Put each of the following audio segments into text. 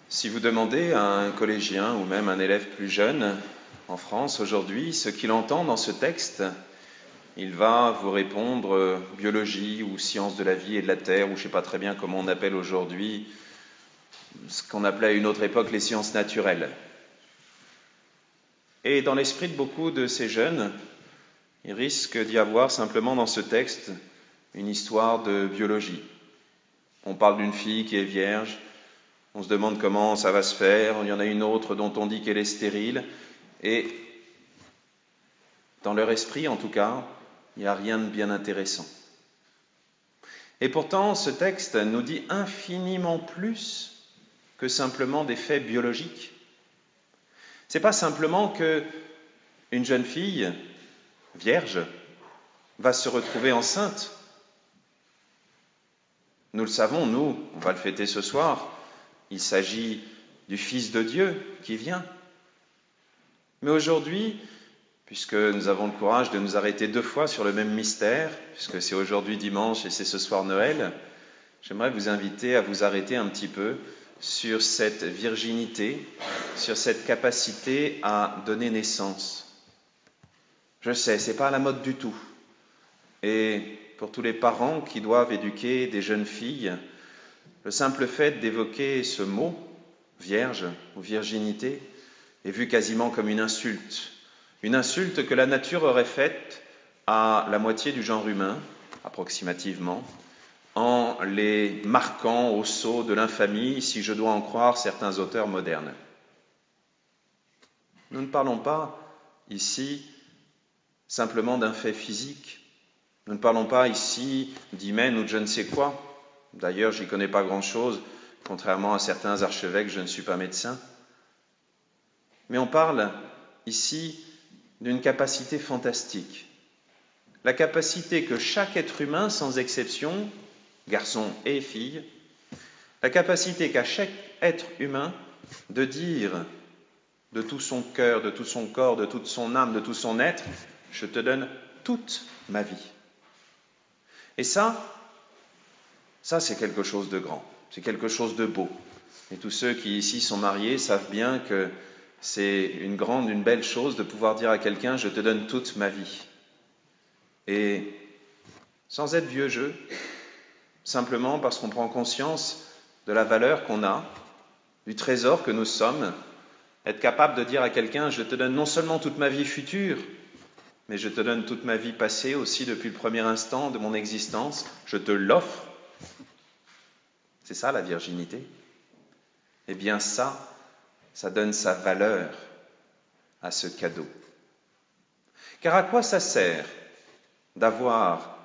Si vous demandez à un collégien ou même un élève plus jeune en France aujourd'hui ce qu'il entend dans ce texte, il va vous répondre biologie ou sciences de la vie et de la terre, ou je ne sais pas très bien comment on appelle aujourd'hui ce qu'on appelait à une autre époque les sciences naturelles. Et dans l'esprit de beaucoup de ces jeunes, il risque d'y avoir simplement dans ce texte une histoire de biologie. On parle d'une fille qui est vierge, on se demande comment ça va se faire, il y en a une autre dont on dit qu'elle est stérile, et dans leur esprit en tout cas, il n'y a rien de bien intéressant. Et pourtant, ce texte nous dit infiniment plus que simplement des faits biologiques. Ce n'est pas simplement qu'une jeune fille vierge va se retrouver enceinte. Nous le savons, nous, on va le fêter ce soir, il s'agit du Fils de Dieu qui vient. Mais aujourd'hui, puisque nous avons le courage de nous arrêter 2 fois sur le même mystère, puisque c'est aujourd'hui dimanche et c'est ce soir Noël, j'aimerais vous inviter à vous arrêter un petit peu sur cette virginité, sur cette capacité à donner naissance. Je sais, ce n'est pas à la mode du tout. Et pour tous les parents qui doivent éduquer des jeunes filles, le simple fait d'évoquer ce mot, vierge ou virginité, est vu quasiment comme une insulte que la nature aurait faite à la moitié du genre humain, approximativement, en les marquant au sceau de l'infamie, si je dois en croire certains auteurs modernes. Nous ne parlons pas ici simplement d'un fait physique, nous ne parlons pas ici d'hymen ou de je ne sais quoi. D'ailleurs, j'y connais pas grand-chose, contrairement à certains archevêques, je ne suis pas médecin. Mais on parle ici d'une capacité fantastique. La capacité que chaque être humain, sans exception, garçon et fille, la capacité qu'a chaque être humain de dire de tout son cœur, de tout son corps, de toute son âme, de tout son être, je te donne toute ma vie. Et ça c'est quelque chose de grand, c'est quelque chose de beau. Et tous ceux qui ici sont mariés savent bien que c'est une belle chose de pouvoir dire à quelqu'un « je te donne toute ma vie ». Et sans être vieux jeu, simplement parce qu'on prend conscience de la valeur qu'on a, du trésor que nous sommes, être capable de dire à quelqu'un « je te donne non seulement toute ma vie future, mais je te donne toute ma vie passée aussi depuis le premier instant de mon existence, je te l'offre ». C'est ça la virginité. Eh bien ça donne sa valeur à ce cadeau. Car à quoi ça sert d'avoir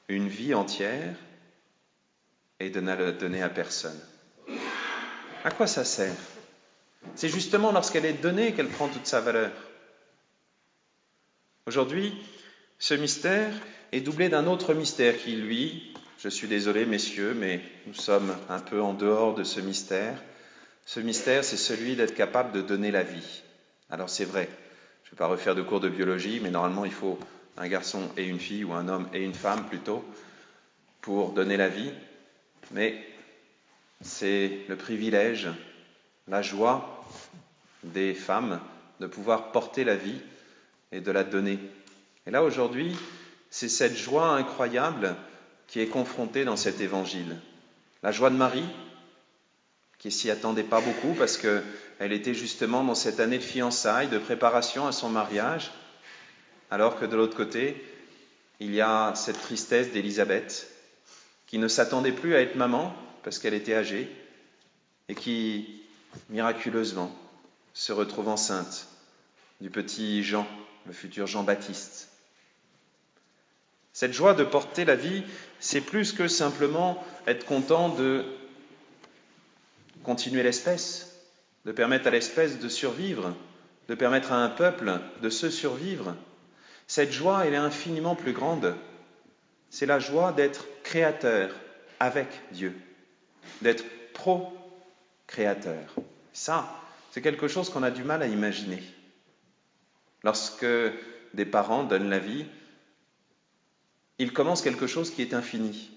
une vie entière et de ne la donner à personne? À quoi ça sert? C'est justement lorsqu'elle est donnée qu'elle prend toute sa valeur. Aujourd'hui, ce mystère est doublé d'un autre mystère qui, lui, je suis désolé messieurs, mais nous sommes un peu en dehors de ce mystère. Ce mystère, c'est celui d'être capable de donner la vie. Alors c'est vrai, je ne vais pas refaire de cours de biologie, mais normalement il faut un garçon et une fille, ou un homme et une femme plutôt, pour donner la vie. Mais c'est le privilège, la joie des femmes de pouvoir porter la vie et de la donner. Et là aujourd'hui, c'est cette joie incroyable qui est confrontée dans cet évangile. La joie de Marie, qui ne s'y attendait pas beaucoup parce qu'elle était justement dans cette année de fiançailles, de préparation à son mariage, alors que de l'autre côté, il y a cette tristesse d'Élisabeth, qui ne s'attendait plus à être maman parce qu'elle était âgée, et qui, miraculeusement, se retrouve enceinte du petit Jean, le futur Jean-Baptiste. Cette joie de porter la vie, c'est plus que simplement être content de continuer l'espèce, de permettre à l'espèce de survivre, de permettre à un peuple de se survivre. Cette joie, elle est infiniment plus grande. C'est la joie d'être créateur avec Dieu, d'être pro-créateur. Ça, c'est quelque chose qu'on a du mal à imaginer. Lorsque des parents donnent la vie, ils commencent quelque chose qui est infini.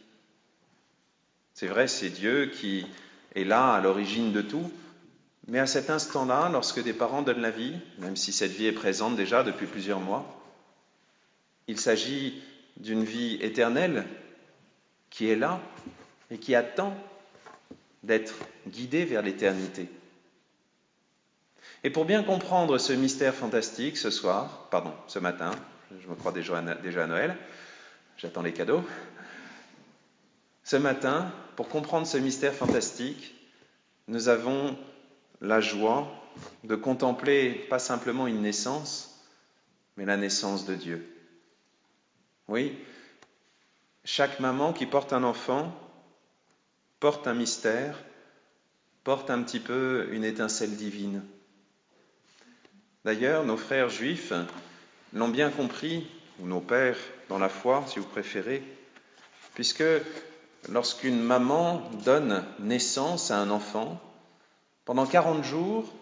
C'est vrai, c'est Dieu qui est là à l'origine de tout, Mais à cet instant-là, lorsque des parents donnent la vie, même si cette vie est présente déjà depuis plusieurs mois, il s'agit d'une vie éternelle qui est là et qui attend d'être guidée vers l'éternité. Et pour bien comprendre ce mystère fantastique ce matin, je me crois déjà à Noël, j'attends les cadeaux. Ce matin, pour comprendre ce mystère fantastique, nous avons la joie de contempler pas simplement une naissance, mais la naissance de Dieu. Oui, chaque maman qui porte un enfant porte un mystère, porte un petit peu une étincelle divine. D'ailleurs, nos frères juifs l'ont bien compris, ou nos pères dans la foi, si vous préférez, puisque lorsqu'une maman donne naissance à un enfant, pendant 40 jours,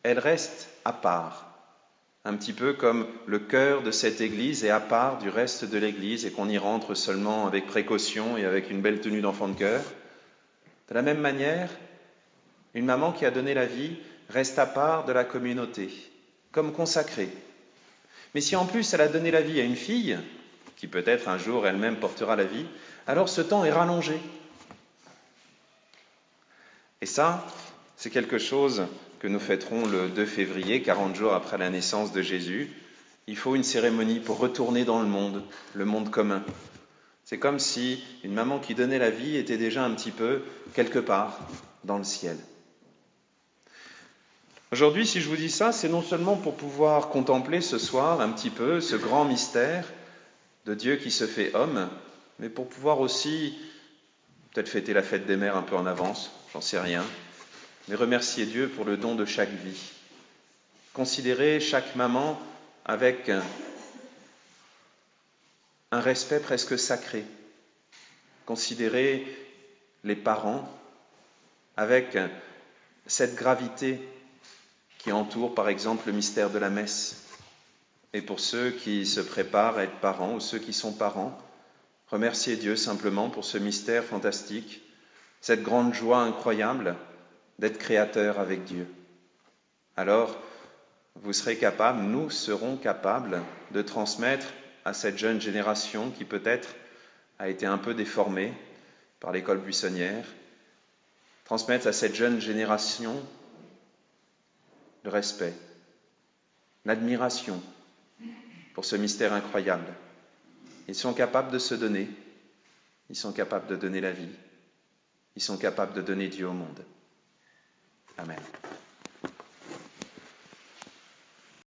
elle reste à part, un petit peu comme le cœur de cette église est à part du reste de l'église et qu'on y rentre seulement avec précaution et avec une belle tenue d'enfant de chœur. De la même manière, une maman qui a donné la vie reste à part de la communauté, comme consacrée. Mais si en plus elle a donné la vie à une fille, qui peut-être un jour elle-même portera la vie, alors ce temps est rallongé. Et ça, c'est quelque chose que nous fêterons le 2 février, 40 jours après la naissance de Jésus. Il faut une cérémonie pour retourner dans le monde commun. C'est comme si une maman qui donnait la vie était déjà un petit peu quelque part dans le ciel. Aujourd'hui, si je vous dis ça, c'est non seulement pour pouvoir contempler ce soir un petit peu ce grand mystère de Dieu qui se fait homme, mais pour pouvoir aussi peut-être fêter la fête des mères un peu en avance, j'en sais rien, mais remercier Dieu pour le don de chaque vie. Considérer chaque maman avec un respect presque sacré. Considérer les parents avec cette gravité qui entoure par exemple le mystère de la messe. Et pour ceux qui se préparent à être parents ou ceux qui sont parents, remercier Dieu simplement pour ce mystère fantastique, cette grande joie incroyable d'être créateur avec Dieu. Alors, vous serez capables, nous serons capables de transmettre à cette jeune génération qui peut-être a été un peu déformée par l'école buissonnière, transmettre à cette jeune génération le respect, l'admiration pour ce mystère incroyable. Ils sont capables de se donner, ils sont capables de donner la vie, ils sont capables de donner Dieu au monde. Amen.